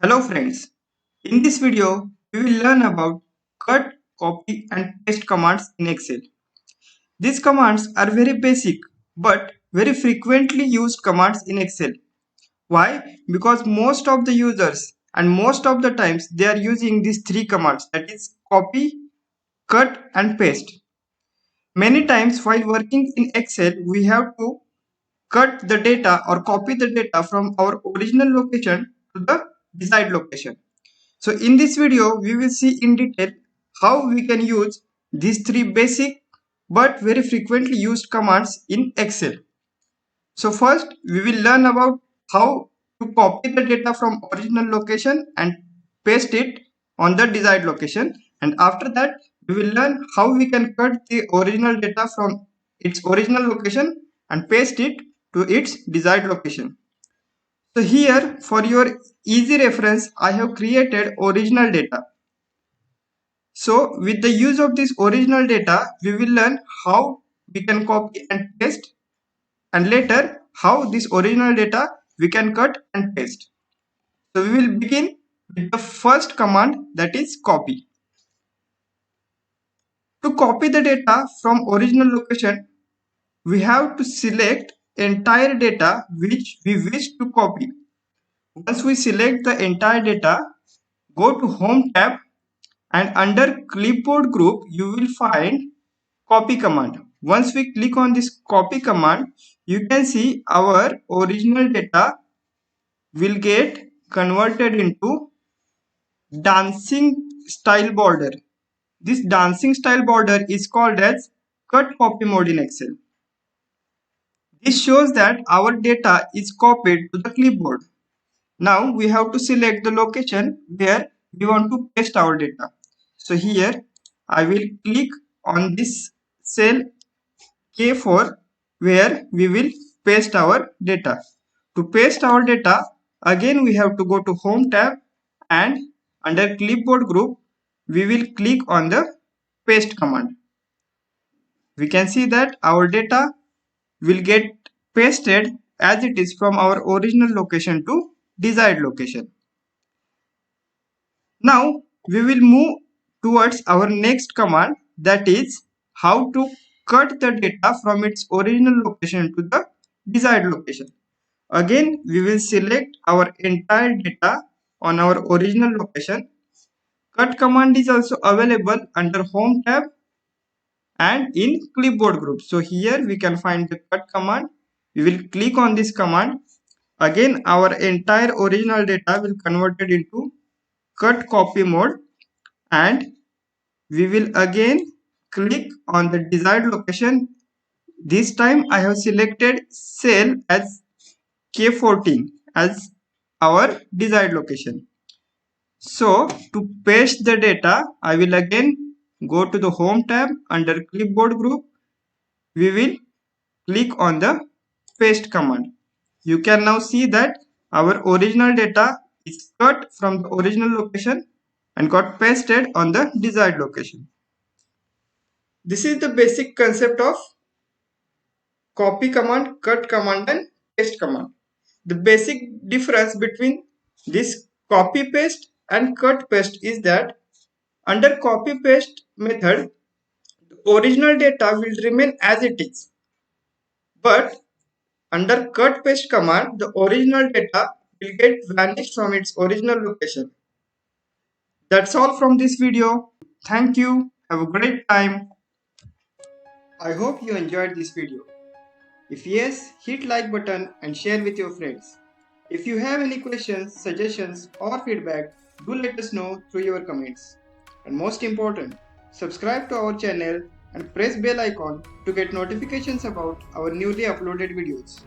Hello friends, in this video we will learn about cut, copy and paste commands in Excel. These commands are very basic but very frequently used commands in Excel. Why? Because most of the users and most of the times they are using these three commands, that is copy, cut and paste. Many times while working in Excel we have to cut the data or copy the data from our original location to the desired location. So in this video, we will see in detail how we can use these three basic but very frequently used commands in Excel. So first, we will learn about how to copy the data from original location and paste it on the desired location. And after that, we will learn how we can cut the original data from its original location and paste it to its desired location. So here for your easy reference, I have created original data. So with the use of this original data, we will learn how we can copy and paste, and later how this original data we can cut and paste. So we will begin with the first command, that is copy. To copy the data from original location, we have to select entire data which we wish to copy. Once we select the entire data, go to Home tab and under Clipboard group you will find copy command. Once we click on this copy command, you can see our original data will get converted into dancing style border. This dancing style border is called as cut copy mode in Excel. This shows that our data is copied to the clipboard. Now we have to select the location where we want to paste our data. So here I will click on this cell K4 where we will paste our data. To paste our data, again we have to go to Home tab and under Clipboard group we will click on the paste command. We can see that our data will get pasted as it is from our original location to desired location. Now we will move towards our next command, that is how to cut the data from its original location to the desired location. Again we will select our entire data on our original location. Cut command is also available under Home tab and in Clipboard group. So here we can find the cut command. We will click on this command. Again our entire original data will converted into cut copy mode, and we will again click on the desired location. This time I have selected cell as K14 as our desired location. So to paste the data, I will again go to the Home tab under Clipboard group. We will click on the paste command. You can now see that our original data is cut from the original location and got pasted on the desired location. This is the basic concept of copy command, cut command and paste command. The basic difference between this copy paste and cut paste is that under copy paste method, the original data will remain as it is. But under cut paste command, the original data will get vanished from its original location. That's all from this video. Thank you. Have a great time. I hope you enjoyed this video. If yes, hit like button and share with your friends. If you have any questions, suggestions or feedback, do let us know through your comments. And most important, subscribe to our channel and press bell icon to get notifications about our newly uploaded videos.